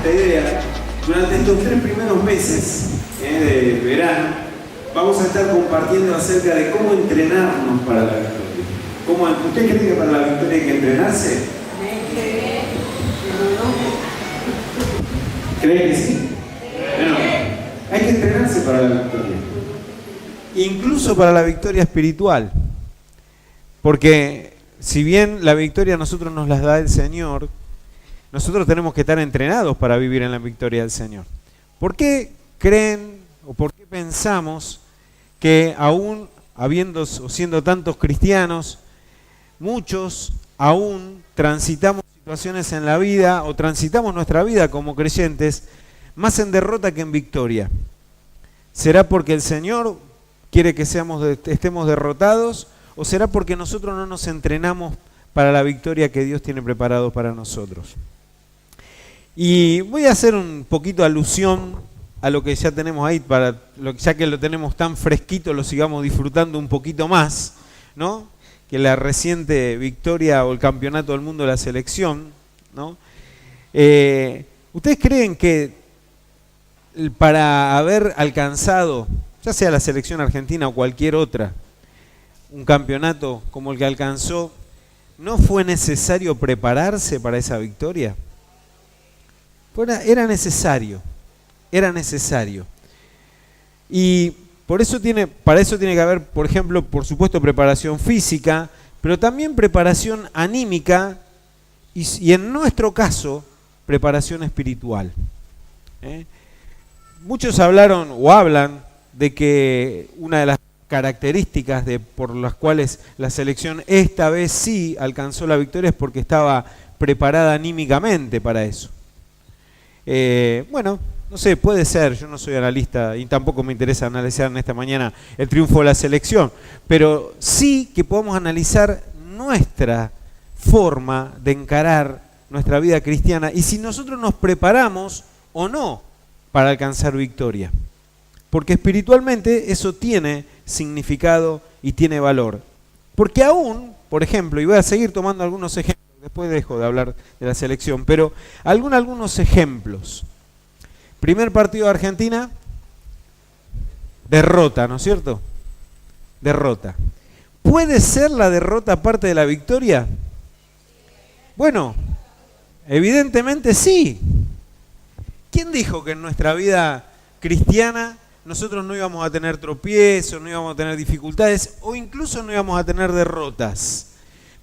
esta idea, durante estos 3 primeros meses de verano, vamos a estar compartiendo acerca de cómo entrenarnos para la victoria. ¿Usted cree que para la victoria hay que entrenarse? ¿Cree que sí? Bueno, hay que entrenarse para la victoria. Incluso para la victoria espiritual. Porque si bien la victoria a nosotros nos la da el Señor, nosotros tenemos que estar entrenados para vivir en la victoria del Señor. ¿Por qué creen o por qué pensamos que aún habiendo o siendo tantos cristianos, muchos aún transitamos situaciones en la vida o transitamos nuestra vida como creyentes más en derrota que en victoria? ¿Será porque el Señor quiere que estemos derrotados o será porque nosotros no nos entrenamos para la victoria que Dios tiene preparado para nosotros? Y voy a hacer un poquito alusión a lo que ya tenemos ahí, ya que lo tenemos tan fresquito, lo sigamos disfrutando un poquito más, ¿no? Que la reciente victoria o el campeonato del mundo de la selección, ¿no? ¿Ustedes creen que para haber alcanzado, ya sea la selección argentina o cualquier otra, un campeonato como el que alcanzó, no fue necesario prepararse para esa victoria? Era necesario. Y para eso tiene que haber, por ejemplo, por supuesto, preparación física, pero también preparación anímica y en nuestro caso, preparación espiritual. Muchos hablaron o hablan de que una de las características por las cuales la selección esta vez sí alcanzó la victoria es porque estaba preparada anímicamente para eso. Bueno, no sé, puede ser, yo no soy analista y tampoco me interesa analizar en esta mañana el triunfo de la selección, pero sí que podemos analizar nuestra forma de encarar nuestra vida cristiana y si nosotros nos preparamos o no para alcanzar victoria. Porque espiritualmente eso tiene significado y tiene valor. Porque aún, por ejemplo, y voy a seguir tomando algunos ejemplos, después dejo de hablar de la selección, pero algunos ejemplos. Primer partido de Argentina, derrota, ¿no es cierto? Derrota. ¿Puede ser la derrota parte de la victoria? Bueno, evidentemente sí. ¿Quién dijo que en nuestra vida cristiana nosotros no íbamos a tener tropiezos, no íbamos a tener dificultades o incluso no íbamos a tener derrotas?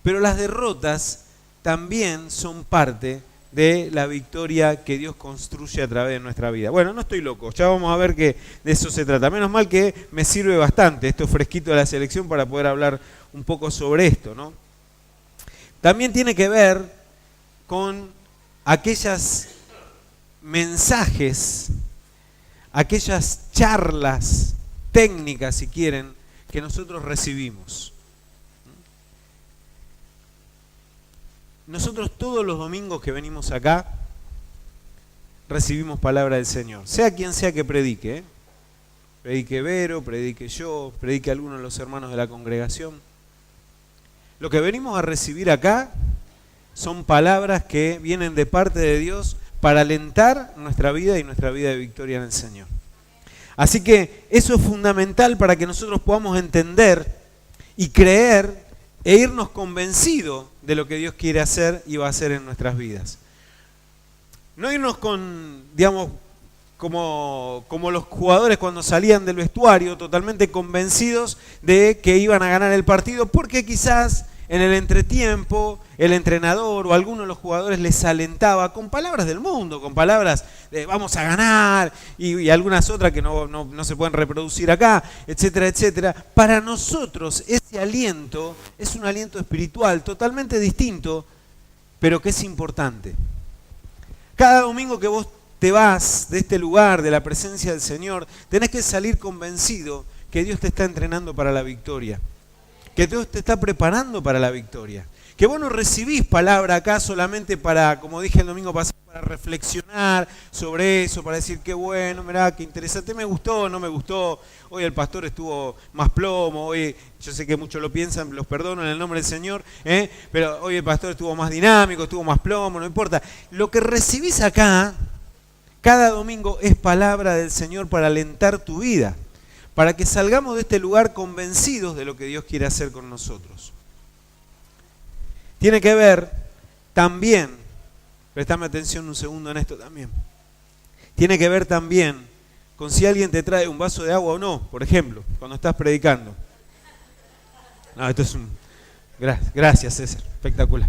Pero las derrotas también son parte de la victoria que Dios construye a través de nuestra vida. Bueno, no estoy loco, ya vamos a ver que de eso se trata. Menos mal que me sirve bastante esto fresquito de la selección para poder hablar un poco sobre esto, ¿no? También tiene que ver con aquellos mensajes, aquellas charlas técnicas, si quieren, que nosotros recibimos. Nosotros todos los domingos que venimos acá recibimos palabra del Señor, sea quien sea que predique, ¿eh? Predique Vero, predique yo, predique alguno de los hermanos de la congregación. Lo que venimos a recibir acá son palabras que vienen de parte de Dios para alentar nuestra vida y nuestra vida de victoria en el Señor. Así que eso es fundamental para que nosotros podamos entender y creer e irnos convencidos de lo que Dios quiere hacer y va a hacer en nuestras vidas. No irnos con, digamos, como los jugadores cuando salían del vestuario, totalmente convencidos de que iban a ganar el partido, porque quizás en el entretiempo el entrenador o alguno de los jugadores les alentaba con palabras del mundo, con palabras de vamos a ganar y algunas otras que no se pueden reproducir acá, etcétera, etcétera. Para nosotros ese aliento es un aliento espiritual totalmente distinto, pero que es importante. Cada domingo que vos te vas de este lugar, de la presencia del Señor, tenés que salir convencido que Dios te está entrenando para la victoria, que Dios te está preparando para la victoria, que vos no recibís palabra acá solamente para, como dije el domingo pasado, para reflexionar sobre eso, para decir qué bueno, mirá, qué interesante, me gustó, no me gustó, hoy el pastor estuvo más plomo, hoy, yo sé que muchos lo piensan, los perdono en el nombre del Señor, pero hoy el pastor estuvo más dinámico, estuvo más plomo, no importa. Lo que recibís acá Cada domingo es palabra del Señor para alentar tu vida, para que salgamos de este lugar convencidos de lo que Dios quiere hacer con nosotros. Tiene que ver también, prestame atención un segundo en esto también, tiene que ver también con si alguien te trae un vaso de agua o no, por ejemplo, cuando estás predicando. No, esto es un... Gracias, César, espectacular.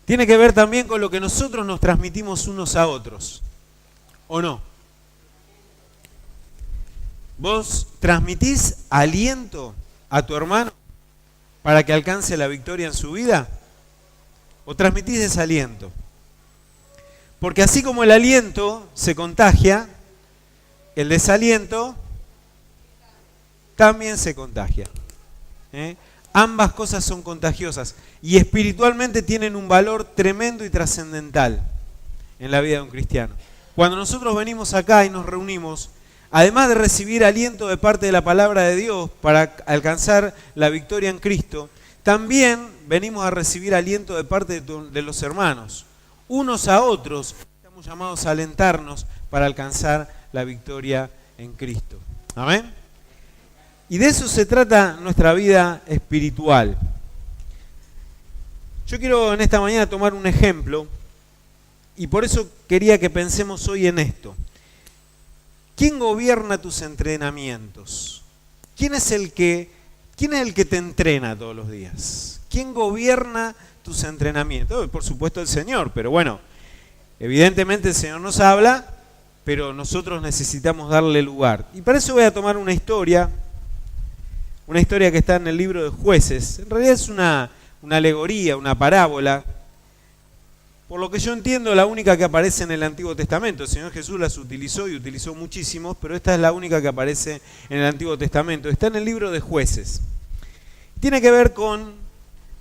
Tiene que ver también con lo que nosotros nos transmitimos unos a otros, ¿o no? ¿Vos transmitís aliento a tu hermano para que alcance la victoria en su vida? ¿O transmitís desaliento? Porque así como el aliento se contagia, el desaliento también se contagia. Ambas cosas son contagiosas y espiritualmente tienen un valor tremendo y trascendental en la vida de un cristiano. Cuando nosotros venimos acá y nos reunimos, además de recibir aliento de parte de la palabra de Dios para alcanzar la victoria en Cristo, también venimos a recibir aliento de parte de los hermanos. Unos a otros estamos llamados a alentarnos para alcanzar la victoria en Cristo. Amén. Y de eso se trata nuestra vida espiritual. Yo quiero en esta mañana tomar un ejemplo y por eso quería que pensemos hoy en esto. ¿Quién gobierna tus entrenamientos? ¿Quién es el que te entrena todos los días? ¿Quién gobierna tus entrenamientos? Por supuesto el Señor, pero bueno, evidentemente el Señor nos habla, pero nosotros necesitamos darle lugar. Y para eso voy a tomar una historia que está en el libro de Jueces. En realidad es una alegoría, una parábola. Por lo que yo entiendo, la única que aparece en el Antiguo Testamento. El Señor Jesús las utilizó y utilizó muchísimos, pero esta es la única que aparece en el Antiguo Testamento. Está en el libro de Jueces. Tiene que ver con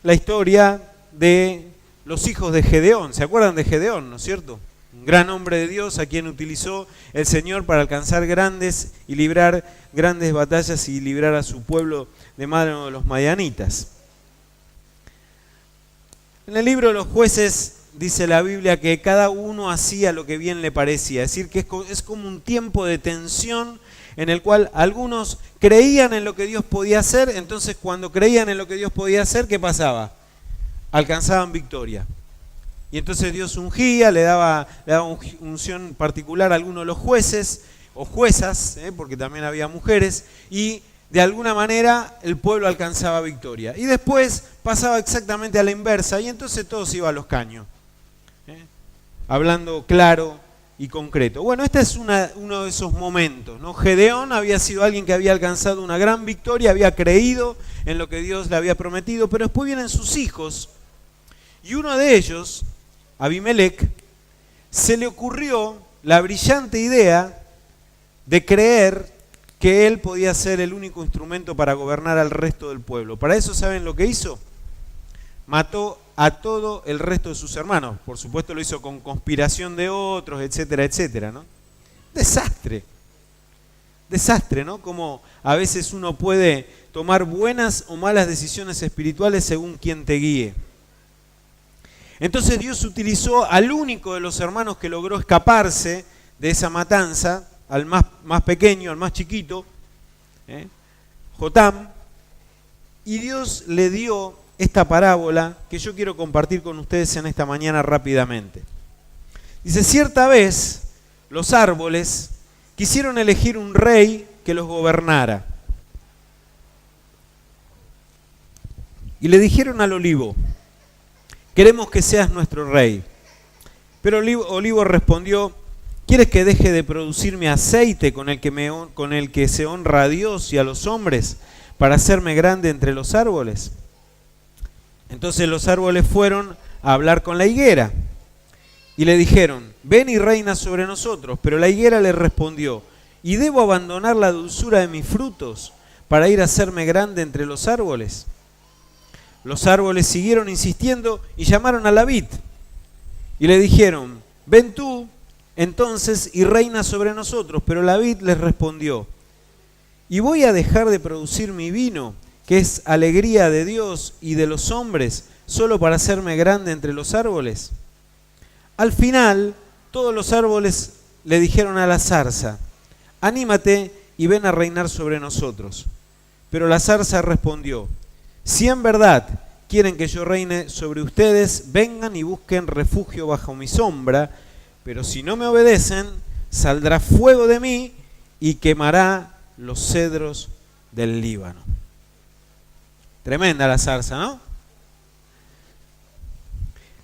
la historia de los hijos de Gedeón. ¿Se acuerdan de Gedeón, no es cierto? Un gran hombre de Dios a quien utilizó el Señor para alcanzar grandes y librar grandes batallas y librar a su pueblo de mano de los madianitas. En el libro de los Jueces dice la Biblia que cada uno hacía lo que bien le parecía, es decir, que es como un tiempo de tensión en el cual algunos creían en lo que Dios podía hacer, entonces cuando creían en lo que Dios podía hacer, ¿qué pasaba? Alcanzaban victoria. Y entonces Dios ungía, le daba unción particular a algunos de los jueces o juezas, porque también había mujeres, y de alguna manera el pueblo alcanzaba victoria. Y después pasaba exactamente a la inversa, y entonces todo se iba a los caños. Hablando claro y concreto. Bueno, este es uno de esos momentos, ¿no? Gedeón había sido alguien que había alcanzado una gran victoria, había creído en lo que Dios le había prometido, pero después vienen sus hijos, y uno de ellos, Abimelec, se le ocurrió la brillante idea de creer que él podía ser el único instrumento para gobernar al resto del pueblo. Para eso, ¿saben lo que hizo? Mató a todo el resto de sus hermanos. Por supuesto lo hizo con conspiración de otros, etcétera, etcétera, ¿no? Desastre. Desastre, ¿no? Como a veces uno puede tomar buenas o malas decisiones espirituales según quien te guíe. Entonces Dios utilizó al único de los hermanos que logró escaparse de esa matanza, al más pequeño, al más chiquito, Jotam, y Dios le dio esta parábola que yo quiero compartir con ustedes en esta mañana rápidamente. Dice, cierta vez los árboles quisieron elegir un rey que los gobernara. Y le dijeron al olivo, queremos que seas nuestro rey. Pero Olivo respondió, ¿quieres que deje de producir mi aceite con el que se honra a Dios y a los hombres para hacerme grande entre los árboles? Entonces los árboles fueron a hablar con la higuera y le dijeron, ven y reina sobre nosotros. Pero la higuera le respondió, ¿y debo abandonar la dulzura de mis frutos para ir a hacerme grande entre los árboles? Los árboles siguieron insistiendo y llamaron a la vid y le dijeron, ven tú entonces y reina sobre nosotros. Pero la vid les respondió, ¿y voy a dejar de producir mi vino, que es alegría de Dios y de los hombres, solo para hacerme grande entre los árboles? Al final Todos los árboles le dijeron a la zarza: anímate y ven a reinar sobre nosotros. Pero la zarza respondió: si en verdad quieren que yo reine sobre ustedes, vengan y busquen refugio bajo mi sombra, pero si no me obedecen, saldrá fuego de mí y quemará los cedros del Líbano. Tremenda la zarza, ¿no?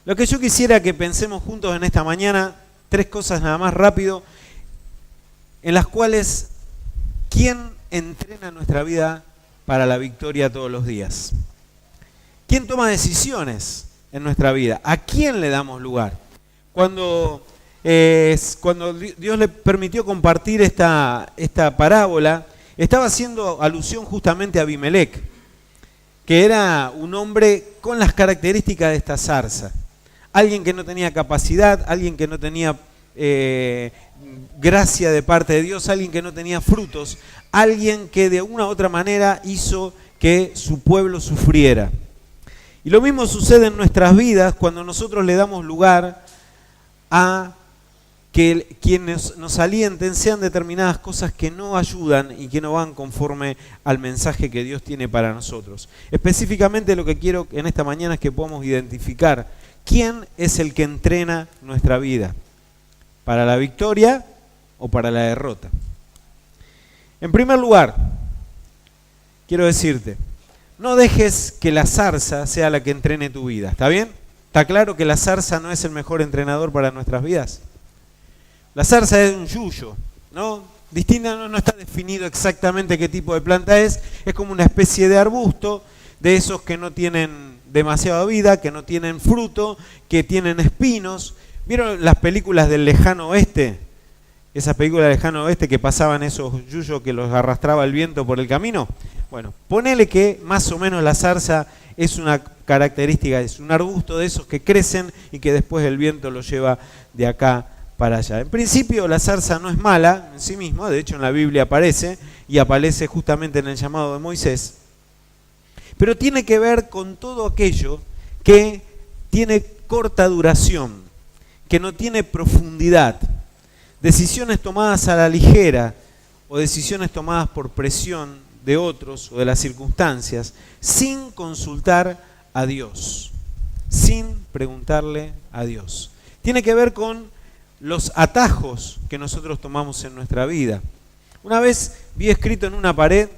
Lo que yo quisiera que pensemos juntos en esta mañana, 3 cosas nada más rápido, en las cuales, ¿quién entrena nuestra vida para la victoria todos los días? ¿Quién toma decisiones en nuestra vida? ¿A quién le damos lugar? Cuando Dios le permitió compartir esta parábola, estaba haciendo alusión justamente a Abimelec, que era un hombre con las características de esta zarza. Alguien que no tenía capacidad, alguien que no tenía gracia de parte de Dios, alguien que no tenía frutos, alguien que de una u otra manera hizo que su pueblo sufriera. Y lo mismo sucede en nuestras vidas cuando nosotros le damos lugar a que quienes nos alienten sean determinadas cosas que no ayudan y que no van conforme al mensaje que Dios tiene para nosotros. Específicamente lo que quiero en esta mañana es que podamos identificar quién es el que entrena nuestra vida, para la victoria o para la derrota. En primer lugar, quiero decirte, no dejes que la zarza sea la que entrene tu vida, ¿está bien? ¿Está claro que la zarza no es el mejor entrenador para nuestras vidas? La zarza es un yuyo, ¿no? Distinta, no está definido exactamente qué tipo de planta es como una especie de arbusto, de esos que no tienen demasiada vida, que no tienen fruto, que tienen espinos. ¿Vieron las películas del lejano oeste? Esas películas del lejano oeste que pasaban esos yuyos que los arrastraba el viento por el camino. Bueno, ponele que más o menos la zarza es una característica, es un arbusto de esos que crecen y que después el viento los lleva de acá para allá. En principio la zarza no es mala en sí misma, de hecho en la Biblia aparece y aparece justamente en el llamado de Moisés, pero tiene que ver con todo aquello que tiene corta duración, que no tiene profundidad, decisiones tomadas a la ligera o decisiones tomadas por presión de otros o de las circunstancias, sin consultar a Dios, sin preguntarle a Dios. Tiene que ver con los atajos que nosotros tomamos en nuestra vida. Una vez vi escrito en una pared,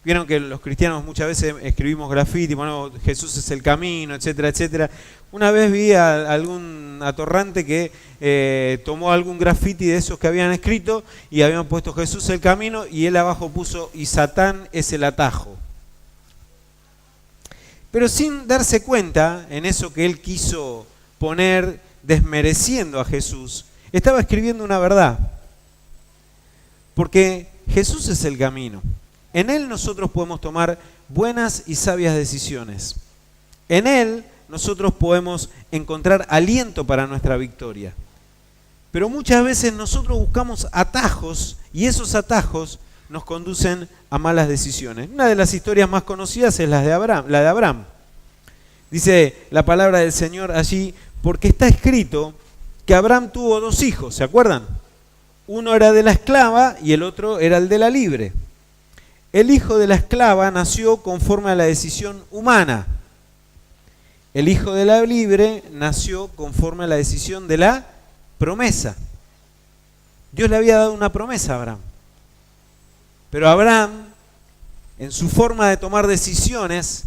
vieron que los cristianos muchas veces escribimos graffiti, bueno, Jesús es el camino, etcétera, etcétera. Una vez vi a algún atorrante que tomó algún graffiti de esos que habían escrito y habían puesto Jesús el camino y él abajo puso y Satán es el atajo. Pero sin darse cuenta en eso que él quiso poner desmereciendo a Jesús, estaba escribiendo una verdad. Porque Jesús es el camino. En Él nosotros podemos tomar buenas y sabias decisiones. En Él nosotros podemos encontrar aliento para nuestra victoria. Pero muchas veces nosotros buscamos atajos y esos atajos nos conducen a malas decisiones. Una de las historias más conocidas es la de Abraham. Dice la palabra del Señor allí, porque está escrito que Abraham tuvo 2 hijos, ¿se acuerdan? Uno era de la esclava y el otro era el de la libre. El hijo de la esclava nació conforme a la decisión humana. El hijo de la libre nació conforme a la decisión de la promesa. Dios le había dado una promesa a Abraham. Pero Abraham, en su forma de tomar decisiones,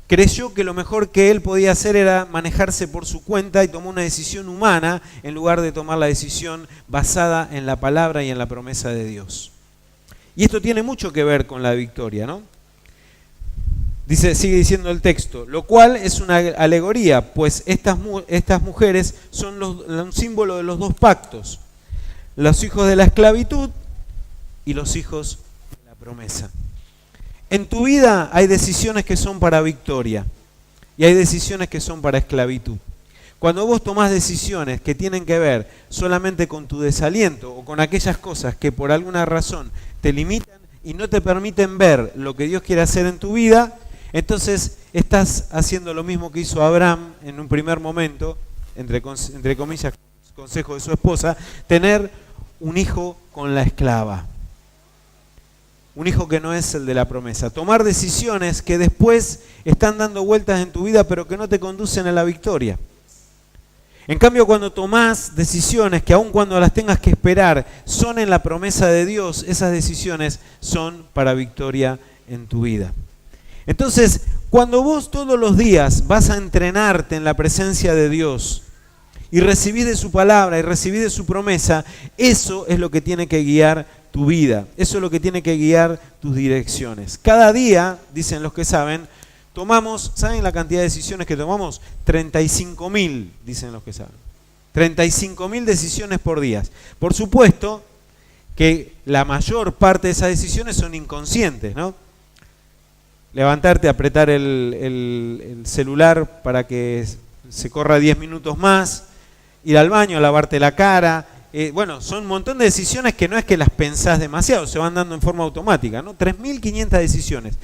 creyó que lo mejor que él podía hacer era manejarse por su cuenta y tomó una decisión humana en lugar de tomar la decisión basada en la palabra y en la promesa de Dios. Y esto tiene mucho que ver con la victoria, ¿no? Sigue diciendo el texto, lo cual es una alegoría, pues estas mujeres son un símbolo de los 2 pactos, los hijos de la esclavitud y los hijos de la promesa. En tu vida hay decisiones que son para victoria y hay decisiones que son para esclavitud. Cuando vos tomás decisiones que tienen que ver solamente con tu desaliento o con aquellas cosas que por alguna razón te limitan y no te permiten ver lo que Dios quiere hacer en tu vida, entonces estás haciendo lo mismo que hizo Abraham en un primer momento, entre comillas, consejo de su esposa, tener un hijo con la esclava. Un hijo que no es el de la promesa. Tomar decisiones que después están dando vueltas en tu vida, pero que no te conducen a la victoria. En cambio, cuando tomás decisiones que aun cuando las tengas que esperar, son en la promesa de Dios, esas decisiones son para victoria en tu vida. Entonces, cuando vos todos los días vas a entrenarte en la presencia de Dios y recibís de su palabra y recibís de su promesa, eso es lo que tiene que guiar tu vida. Eso es lo que tiene que guiar tus direcciones. Cada día, dicen los que saben, tomamos, ¿saben la cantidad de decisiones que tomamos? 35.000, dicen los que saben. 35.000 decisiones por día. Por supuesto que la mayor parte de esas decisiones son inconscientes, ¿no? Levantarte, apretar el celular para que se corra 10 minutos más, ir al baño, lavarte la cara. Bueno, son un montón de decisiones que no es que las pensás demasiado, se van dando en forma automática, ¿no? 3.500 decisiones.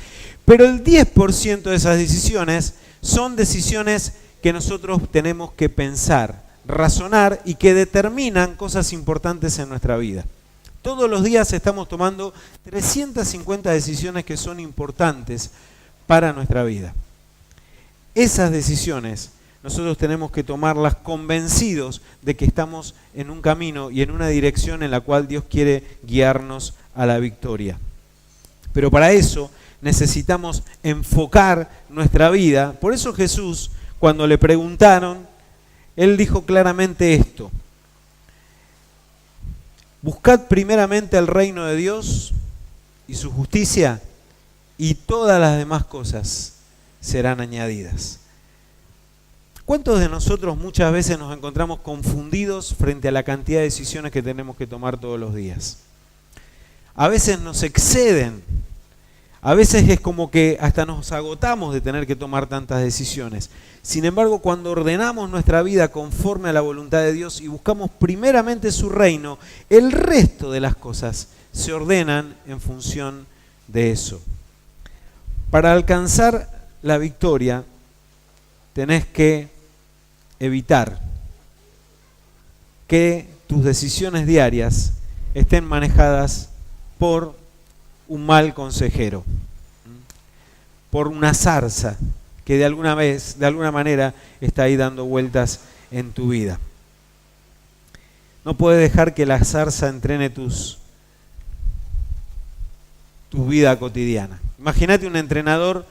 Pero el 10% de esas decisiones son decisiones que nosotros tenemos que pensar, razonar y que determinan cosas importantes en nuestra vida. Todos los días estamos tomando 350 decisiones que son importantes para nuestra vida. Esas decisiones nosotros tenemos que tomarlas convencidos de que estamos en un camino y en una dirección en la cual Dios quiere guiarnos a la victoria. Pero para eso necesitamos enfocar nuestra vida. Por eso Jesús, cuando le preguntaron, Él dijo claramente esto: buscad primeramente el reino de Dios y su justicia, y todas las demás cosas serán añadidas. ¿Cuántos de nosotros muchas veces nos encontramos confundidos frente a la cantidad de decisiones que tenemos que tomar todos los días? A veces nos exceden, a veces es como que hasta nos agotamos de tener que tomar tantas decisiones. Sin embargo, cuando ordenamos nuestra vida conforme a la voluntad de Dios y buscamos primeramente su reino, el resto de las cosas se ordenan en función de eso. Para alcanzar la victoria, tenés que evitar que tus decisiones diarias estén manejadas por un mal consejero, por una zarza que de alguna manera está ahí dando vueltas en tu vida. No puedes dejar que la zarza entrene tu vida cotidiana. Imagínate un entrenador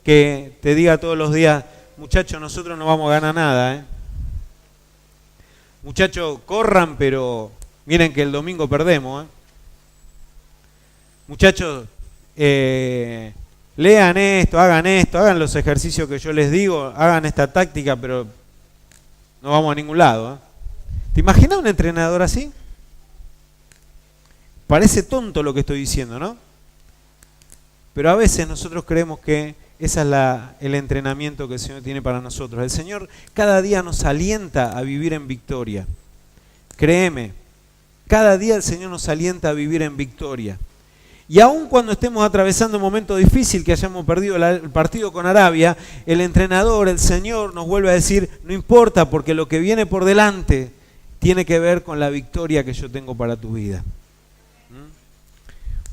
que te diga todos los días: muchachos, nosotros no vamos a ganar nada, Muchachos, corran, pero miren que el domingo perdemos, Muchachos, lean esto, hagan los ejercicios que yo les digo, hagan esta táctica, pero no vamos a ningún lado, ¿Te imaginas un entrenador así? Parece tonto lo que estoy diciendo, ¿no? Pero a veces nosotros creemos que ese es el entrenamiento que el Señor tiene para nosotros. El Señor cada día nos alienta a vivir en victoria. Créeme, cada día el Señor nos alienta a vivir en victoria. Y aun cuando estemos atravesando un momento difícil, que hayamos perdido el partido con Arabia, el entrenador, el Señor, nos vuelve a decir: no importa, porque lo que viene por delante tiene que ver con la victoria que yo tengo para tu vida.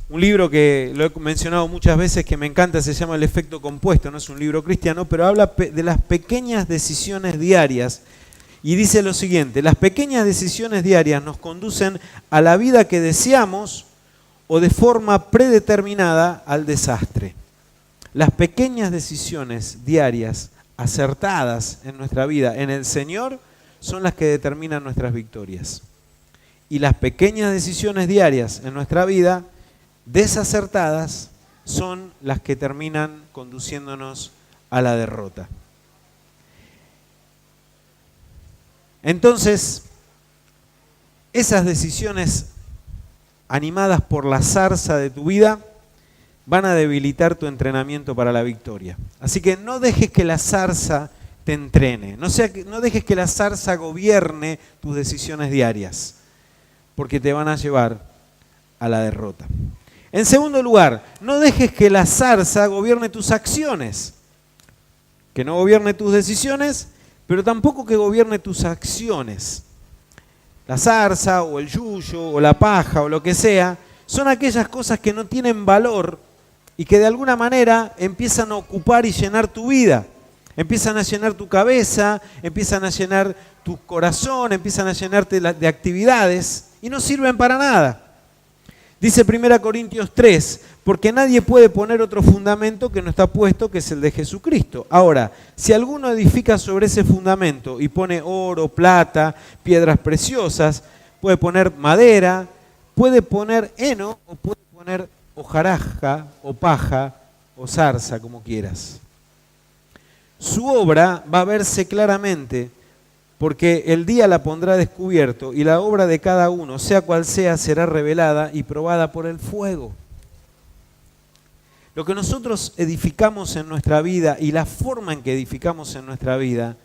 Un libro que lo he mencionado muchas veces, que me encanta, se llama El efecto compuesto. No es un libro cristiano, pero habla de las pequeñas decisiones diarias. Y dice lo siguiente: las pequeñas decisiones diarias nos conducen a la vida que deseamos o de forma predeterminada al desastre. Las pequeñas decisiones diarias acertadas en nuestra vida en el Señor son las que determinan nuestras victorias. Y las pequeñas decisiones diarias en nuestra vida desacertadas son las que terminan conduciéndonos a la derrota. Entonces, esas decisiones animadas por la zarza de tu vida van a debilitar tu entrenamiento para la victoria. Así que no dejes que la zarza te entrene, no dejes que la zarza gobierne tus decisiones diarias, porque te van a llevar a la derrota. En segundo lugar, no dejes que la zarza gobierne tus acciones, que no gobierne tus decisiones, pero tampoco que gobierne tus acciones. La zarza o el yuyo o la paja o lo que sea, son aquellas cosas que no tienen valor y que de alguna manera empiezan a ocupar y llenar tu vida. Empiezan a llenar tu cabeza, empiezan a llenar tu corazón, empiezan a llenarte de actividades y no sirven para nada. Dice 1 Corintios 3, porque nadie puede poner otro fundamento que no está puesto, que es el de Jesucristo. Ahora, si alguno edifica sobre ese fundamento y pone oro, plata, piedras preciosas, puede poner madera, puede poner heno o puede poner hojarasca o paja o zarza, como quieras. Su obra va a verse claramente, porque el día la pondrá descubierto y la obra de cada uno, sea cual sea, será revelada y probada por el fuego. Lo que nosotros edificamos en nuestra vida y la forma en que edificamos en nuestra vida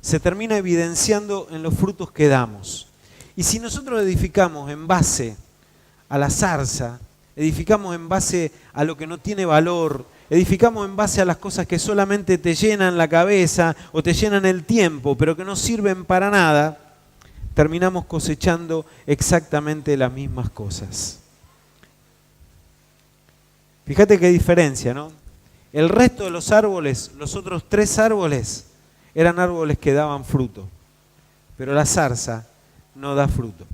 se termina evidenciando en los frutos que damos. Y si nosotros edificamos en base a la zarza, edificamos en base a lo que no tiene valor, edificamos en base a las cosas que solamente te llenan la cabeza o te llenan el tiempo, pero que no sirven para nada, terminamos cosechando exactamente las mismas cosas. Fíjate qué diferencia, ¿no? El resto de los árboles, los otros 3 árboles, eran árboles que daban fruto, pero la zarza no da fruto.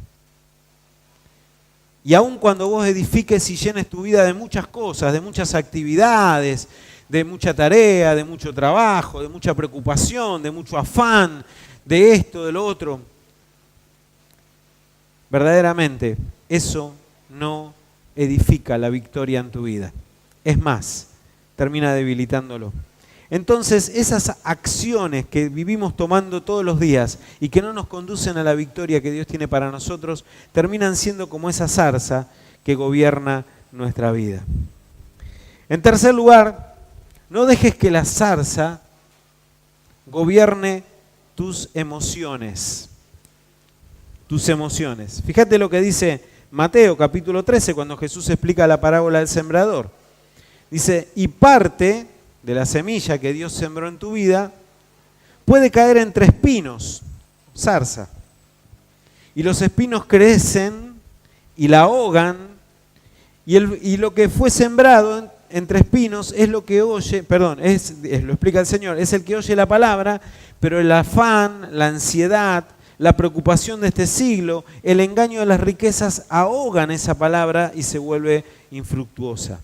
Y aun cuando vos edifiques y llenes tu vida de muchas cosas, de muchas actividades, de mucha tarea, de mucho trabajo, de mucha preocupación, de mucho afán, de esto, de lo otro, verdaderamente eso no edifica la victoria en tu vida. Es más, termina debilitándolo. Entonces, esas acciones que vivimos tomando todos los días y que no nos conducen a la victoria que Dios tiene para nosotros, terminan siendo como esa zarza que gobierna nuestra vida. En tercer lugar, no dejes que la zarza gobierne tus emociones. Tus emociones. Fíjate lo que dice Mateo capítulo 13 cuando Jesús explica la parábola del sembrador. Dice, y parte de la semilla que Dios sembró en tu vida, puede caer entre espinos, zarza. Y los espinos crecen y la ahogan, y lo que fue sembrado entre espinos es lo que oye, lo explica el Señor, es el que oye la palabra, pero el afán, la ansiedad, la preocupación de este siglo, el engaño de las riquezas ahogan esa palabra y se vuelve infructuosa.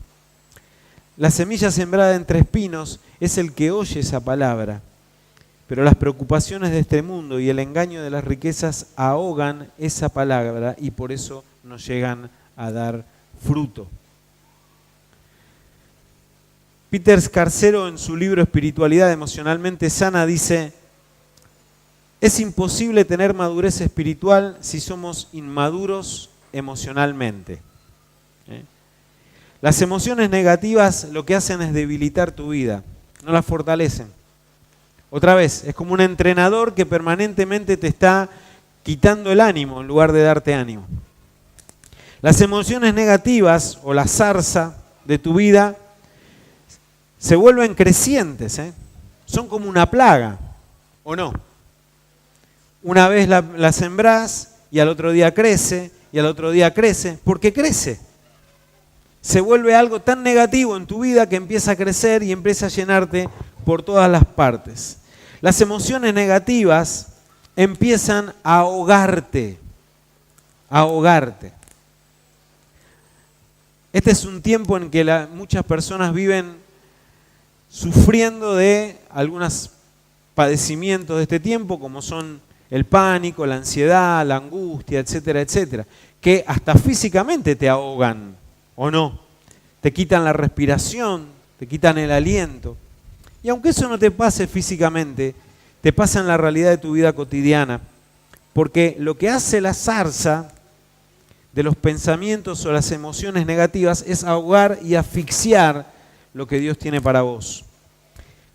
La semilla sembrada entre espinos es el que oye esa palabra, pero las preocupaciones de este mundo y el engaño de las riquezas ahogan esa palabra y por eso no llegan a dar fruto. Peter Scarsero en su libro Espiritualidad Emocionalmente Sana dice, es imposible tener madurez espiritual si somos inmaduros emocionalmente. Las emociones negativas lo que hacen es debilitar tu vida, no la fortalecen. Otra vez, es como un entrenador que permanentemente te está quitando el ánimo en lugar de darte ánimo. Las emociones negativas o la zarza de tu vida se vuelven crecientes, son como una plaga, ¿o no? Una vez la sembrás y al otro día crece y al otro día crece, porque crece. Se vuelve algo tan negativo en tu vida que empieza a crecer y empieza a llenarte por todas las partes. Las emociones negativas empiezan a ahogarte, Este es un tiempo en que muchas personas viven sufriendo de algunos padecimientos de este tiempo, como son el pánico, la ansiedad, la angustia, etcétera, etcétera, que hasta físicamente te ahogan. ¿O no? Te quitan la respiración, te quitan el aliento. Y aunque eso no te pase físicamente, te pasa en la realidad de tu vida cotidiana. Porque lo que hace la zarza de los pensamientos o las emociones negativas es ahogar y asfixiar lo que Dios tiene para vos.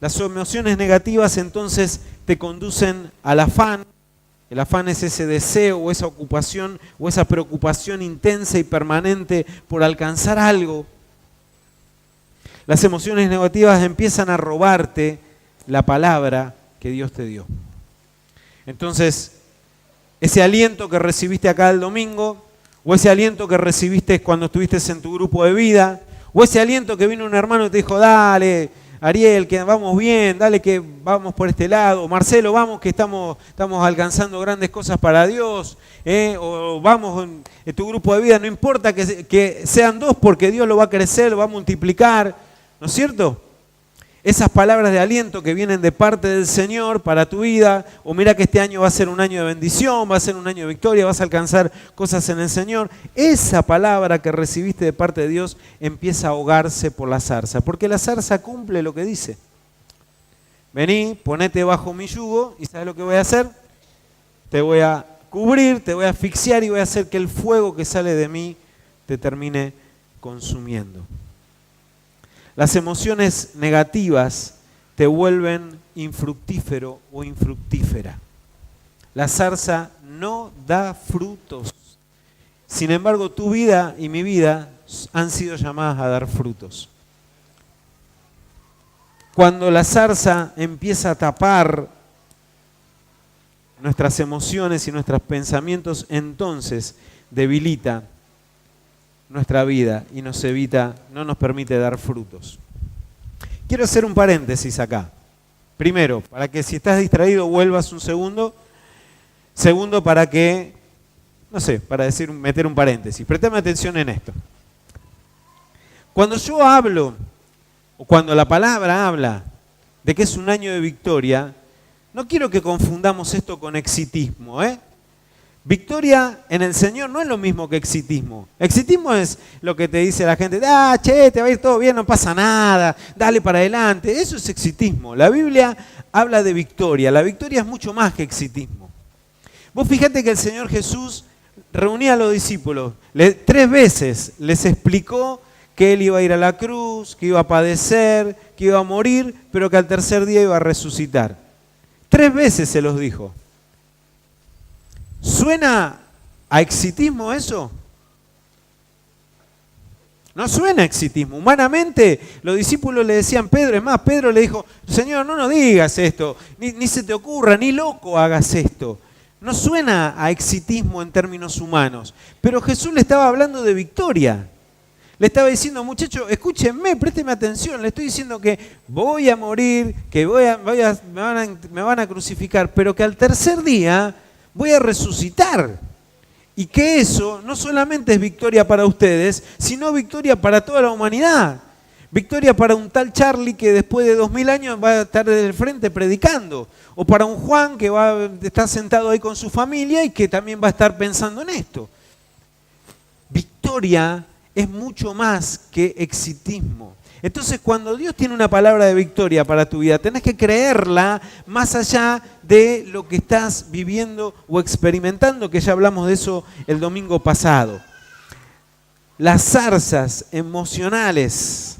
Las emociones negativas entonces te conducen al afán. El afán es ese deseo o esa ocupación o esa preocupación intensa y permanente por alcanzar algo. Las emociones negativas empiezan a robarte la palabra que Dios te dio. Entonces, ese aliento que recibiste acá el domingo, o ese aliento que recibiste cuando estuviste en tu grupo de vida, o ese aliento que vino un hermano y te dijo, dale, Ariel, que vamos bien, dale que vamos por este lado, Marcelo, vamos que estamos alcanzando grandes cosas para Dios, o vamos en tu grupo de vida, no importa que sean dos porque Dios lo va a crecer, lo va a multiplicar, ¿no es cierto? Esas palabras de aliento que vienen de parte del Señor para tu vida, o mira que este año va a ser un año de bendición, va a ser un año de victoria, vas a alcanzar cosas en el Señor, esa palabra que recibiste de parte de Dios empieza a ahogarse por la zarza, porque la zarza cumple lo que dice. Vení, ponete bajo mi yugo y ¿sabes lo que voy a hacer? Te voy a cubrir, te voy a asfixiar y voy a hacer que el fuego que sale de mí te termine consumiendo. Las emociones negativas te vuelven infructífero o infructífera. La zarza no da frutos. Sin embargo, tu vida y mi vida han sido llamadas a dar frutos. Cuando la zarza empieza a tapar nuestras emociones y nuestros pensamientos, entonces debilita nuestra vida y no nos permite dar frutos. Quiero hacer un paréntesis acá. Primero, para que si estás distraído vuelvas un segundo. Segundo, para que, meter un paréntesis. Préstame atención en esto. Cuando yo hablo, o cuando la palabra habla de que es un año de victoria, no quiero que confundamos esto con exitismo, Victoria en el Señor no es lo mismo que exitismo. Exitismo es lo que te dice la gente, te va a ir todo bien, no pasa nada, dale para adelante. Eso es exitismo. La Biblia habla de victoria. La victoria es mucho más que exitismo. Vos fíjate que el Señor Jesús reunía a los discípulos. 3 veces les explicó que Él iba a ir a la cruz, que iba a padecer, que iba a morir, pero que al tercer día iba a resucitar. 3 veces se los dijo. ¿Suena a exitismo eso? No suena a exitismo. Humanamente, los discípulos le decían Pedro, es más, Pedro le dijo, Señor, no nos digas esto, ni se te ocurra, ni loco hagas esto. No suena a exitismo en términos humanos, pero Jesús le estaba hablando de victoria. Le estaba diciendo, muchachos, escúchenme, présteme atención, le estoy diciendo que voy a morir, que me van a crucificar, pero que al tercer día voy a resucitar. Y que eso no solamente es victoria para ustedes, sino victoria para toda la humanidad. Victoria para un tal Charlie que después de 2000 años va a estar desde el frente predicando. O para un Juan que va a estar sentado ahí con su familia y que también va a estar pensando en esto. Victoria es mucho más que exitismo. Entonces, cuando Dios tiene una palabra de victoria para tu vida, tenés que creerla más allá de lo que estás viviendo o experimentando, que ya hablamos de eso el domingo pasado. Las zarzas emocionales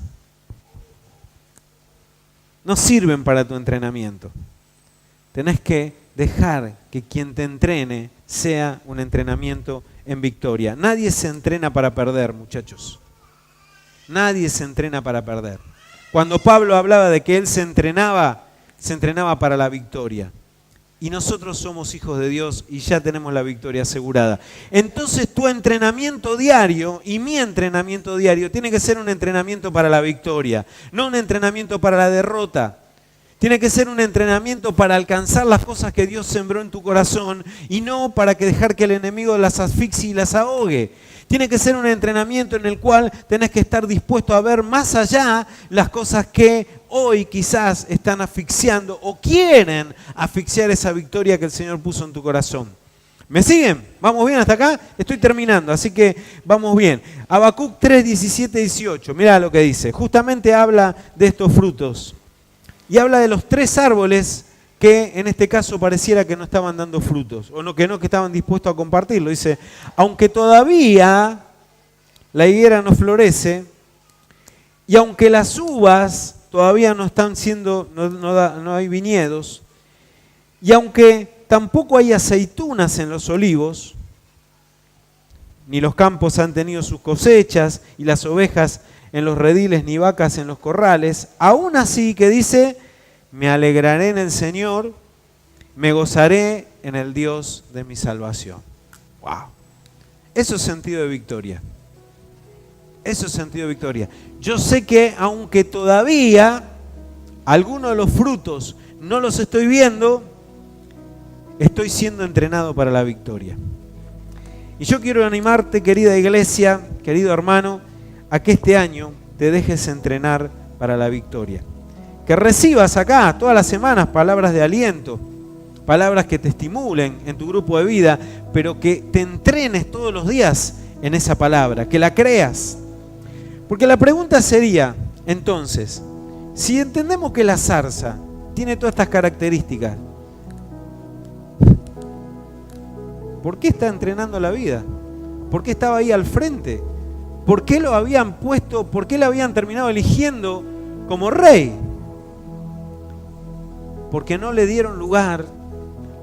no sirven para tu entrenamiento. Tenés que dejar que quien te entrene sea un entrenamiento en victoria. Nadie se entrena para perder, muchachos. Nadie se entrena para perder. Cuando Pablo hablaba de que él se entrenaba para la victoria. Y nosotros somos hijos de Dios y ya tenemos la victoria asegurada. Entonces tu entrenamiento diario y mi entrenamiento diario tiene que ser un entrenamiento para la victoria, no un entrenamiento para la derrota. Tiene que ser un entrenamiento para alcanzar las cosas que Dios sembró en tu corazón y no para dejar que el enemigo las asfixie y las ahogue. Tiene que ser un entrenamiento en el cual tenés que estar dispuesto a ver más allá las cosas que hoy quizás están asfixiando o quieren asfixiar esa victoria que el Señor puso en tu corazón. ¿Me siguen? ¿Vamos bien hasta acá? Estoy terminando, así que vamos bien. Habacuc 3, 17, 18. Mirá lo que dice. Justamente habla de estos frutos. Y habla de los 3 árboles que en este caso pareciera que no estaban dando frutos, o que estaban dispuestos a compartirlo. Dice, aunque todavía la higuera no florece, y aunque las uvas todavía no están no hay viñedos, y aunque tampoco hay aceitunas en los olivos, ni los campos han tenido sus cosechas, y las ovejas en los rediles, ni vacas en los corrales, aún así que dice, me alegraré en el Señor, me gozaré en el Dios de mi salvación. ¡Wow! Eso es sentido de victoria. Eso es sentido de victoria. Yo sé que aunque todavía algunos de los frutos no los estoy viendo, estoy siendo entrenado para la victoria. Y yo quiero animarte, querida iglesia, querido hermano, a que este año te dejes entrenar para la victoria. Que recibas acá todas las semanas palabras de aliento, palabras que te estimulen en tu grupo de vida, pero que te entrenes todos los días en esa palabra, que la creas. Porque la pregunta sería, entonces, si entendemos que la zarza tiene todas estas características, ¿por qué está entrenando la vida? ¿Por qué estaba ahí al frente? ¿Por qué lo habían puesto, por qué lo habían terminado eligiendo como rey? Porque no le dieron lugar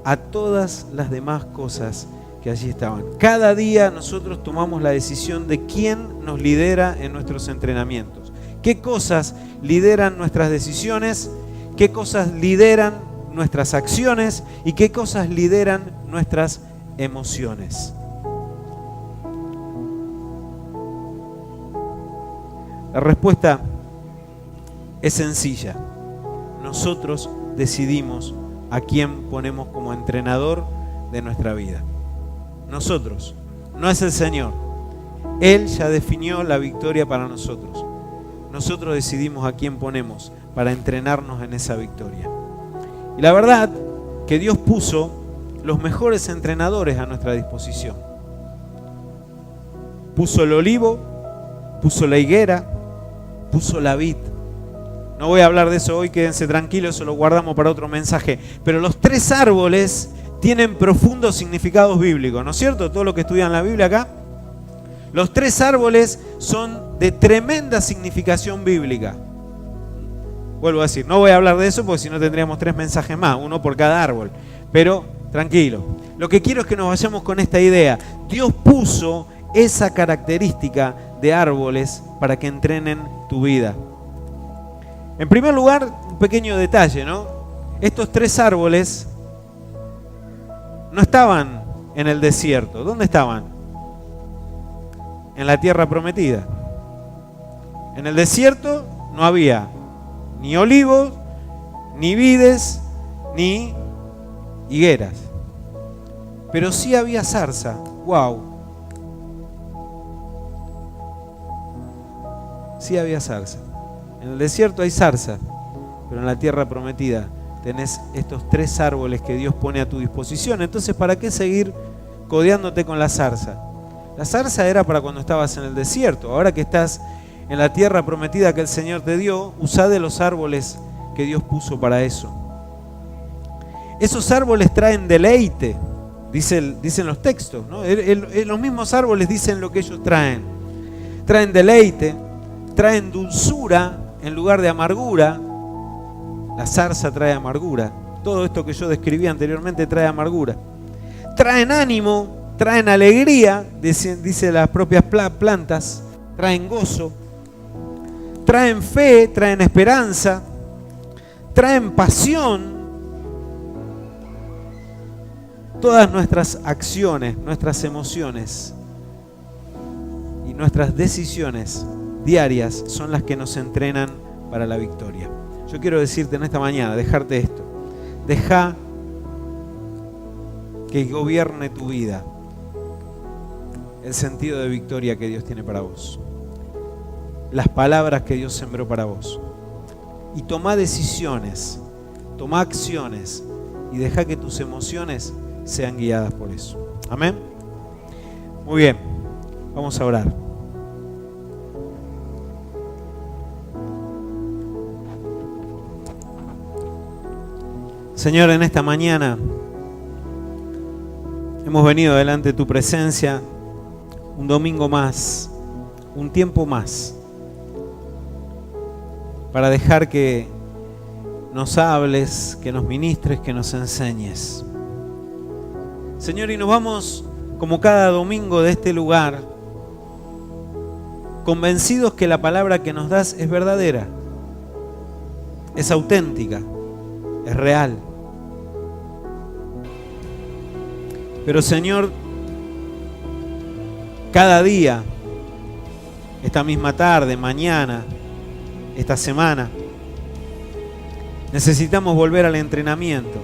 a todas las demás cosas que allí estaban. Cada día nosotros tomamos la decisión de quién nos lidera en nuestros entrenamientos. ¿Qué cosas lideran nuestras decisiones? ¿Qué cosas lideran nuestras acciones? ¿Y qué cosas lideran nuestras emociones? La respuesta es sencilla. Nosotros decidimos a quién ponemos como entrenador de nuestra vida. Nosotros, no es el Señor. Él ya definió la victoria para nosotros. Nosotros decidimos a quién ponemos para entrenarnos en esa victoria. Y la verdad que Dios puso los mejores entrenadores a nuestra disposición. Puso el olivo, puso la higuera, puso la vid. No voy a hablar de eso hoy, quédense tranquilos, eso lo guardamos para otro mensaje. Pero los tres árboles tienen profundos significados bíblicos, ¿no es cierto? Todo lo que estudian la Biblia acá. Los tres árboles son de tremenda significación bíblica. Vuelvo a decir, no voy a hablar de eso porque si no tendríamos 3 mensajes más, uno por cada árbol. Pero tranquilo, lo que quiero es que nos vayamos con esta idea. Dios puso esa característica de árboles para que entrenen tu vida. En primer lugar, un pequeño detalle, ¿no? Estos 3 árboles no estaban en el desierto. ¿Dónde estaban? En la tierra prometida. En el desierto no había ni olivos, ni vides, ni higueras. Pero sí había zarza. ¡Wow! Sí había zarza. En el desierto hay zarza, pero en la tierra prometida tenés estos 3 árboles que Dios pone a tu disposición. Entonces, ¿para qué seguir codeándote con la zarza? La zarza era para cuando estabas en el desierto. Ahora que estás en la tierra prometida que el Señor te dio, usá de los árboles que Dios puso para eso. Esos árboles traen deleite, dicen los textos, ¿no? Los mismos árboles dicen lo que ellos traen. Traen deleite, traen dulzura en lugar de amargura. La zarza trae amargura. Todo esto que yo describí anteriormente trae amargura. Traen ánimo, traen alegría, dice las propias plantas, traen gozo, traen fe, traen esperanza, traen pasión. Todas nuestras acciones, nuestras emociones y nuestras decisiones diarias son las que nos entrenan para la victoria. Yo quiero decirte en esta mañana, dejarte esto. Deja que gobierne tu vida el sentido de victoria que Dios tiene para vos. Las palabras que Dios sembró para vos. Y toma decisiones, toma acciones y deja que tus emociones sean guiadas por eso. Amén. Muy bien, vamos a orar. Señor, en esta mañana hemos venido delante de tu presencia un domingo más, un tiempo más, para dejar que nos hables, que nos ministres, que nos enseñes. Señor, y nos vamos como cada domingo de este lugar, convencidos que la palabra que nos das es verdadera, es auténtica, es real. Pero Señor, cada día, esta misma tarde, mañana, esta semana, necesitamos volver al entrenamiento.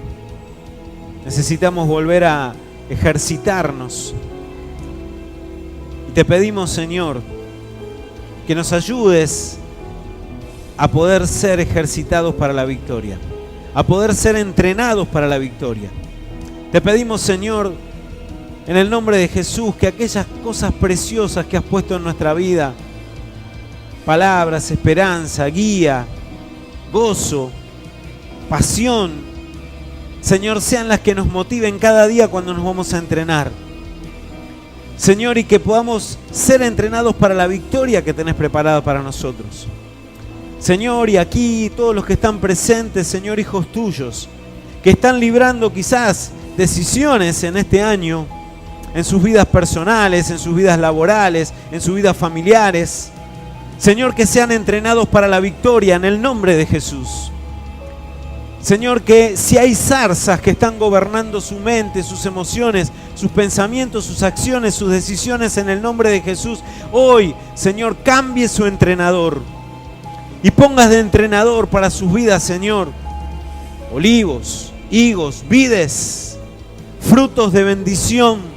Necesitamos volver a ejercitarnos. Y te pedimos, Señor, que nos ayudes a poder ser ejercitados para la victoria, a poder ser entrenados para la victoria. Te pedimos, Señor, en el nombre de Jesús, que aquellas cosas preciosas que has puesto en nuestra vida, palabras, esperanza, guía, gozo, pasión, Señor, sean las que nos motiven cada día cuando nos vamos a entrenar. Señor, y que podamos ser entrenados para la victoria que tenés preparada para nosotros. Señor, y aquí todos los que están presentes, Señor, hijos tuyos, que están librando quizás decisiones en este año, en sus vidas personales, en sus vidas laborales, en sus vidas familiares. Señor, que sean entrenados para la victoria en el nombre de Jesús. Señor, que si hay zarzas que están gobernando su mente, sus emociones, sus pensamientos, sus acciones, sus decisiones en el nombre de Jesús, hoy, Señor, cambie su entrenador y pongas de entrenador para sus vidas, Señor, olivos, higos, vides, frutos de bendición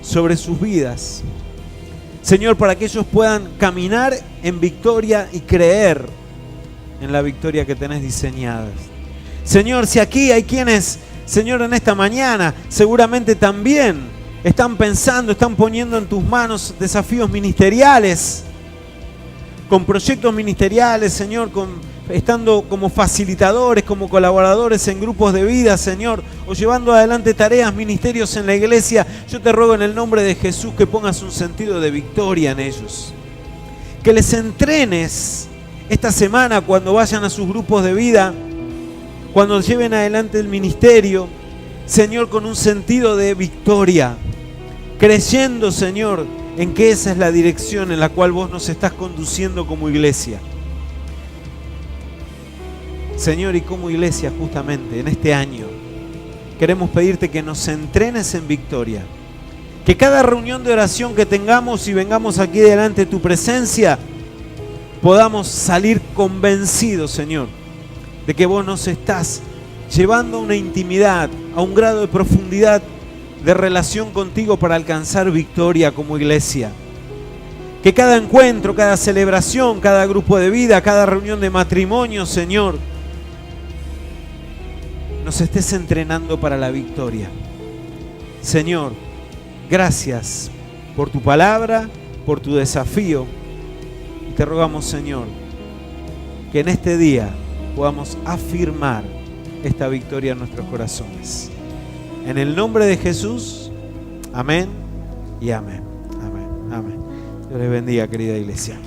sobre sus vidas. Señor, para que ellos puedan caminar en victoria y creer en la victoria que tenés diseñada. Señor, si aquí hay quienes, Señor, en esta mañana seguramente también están pensando, están poniendo en tus manos desafíos ministeriales, con proyectos ministeriales, Señor, estando como facilitadores, como colaboradores en grupos de vida, Señor, o llevando adelante tareas, ministerios en la iglesia, yo te ruego en el nombre de Jesús que pongas un sentido de victoria en ellos. Que les entrenes esta semana cuando vayan a sus grupos de vida, cuando lleven adelante el ministerio, Señor, con un sentido de victoria, creyendo, Señor, en que esa es la dirección en la cual vos nos estás conduciendo como iglesia. Señor, y como iglesia justamente en este año queremos pedirte que nos entrenes en victoria, que cada reunión de oración que tengamos y vengamos aquí delante de tu presencia podamos salir convencidos, Señor, de que vos nos estás llevando a una intimidad, a un grado de profundidad de relación contigo para alcanzar victoria como iglesia. Que cada encuentro, cada celebración, cada grupo de vida, cada reunión de matrimonio, Señor, nos estés entrenando para la victoria. Señor, gracias por tu palabra, por tu desafío. Y te rogamos, Señor, que en este día podamos afirmar esta victoria en nuestros corazones. En el nombre de Jesús, amén y amén. Amén, amén. Dios les bendiga, querida iglesia.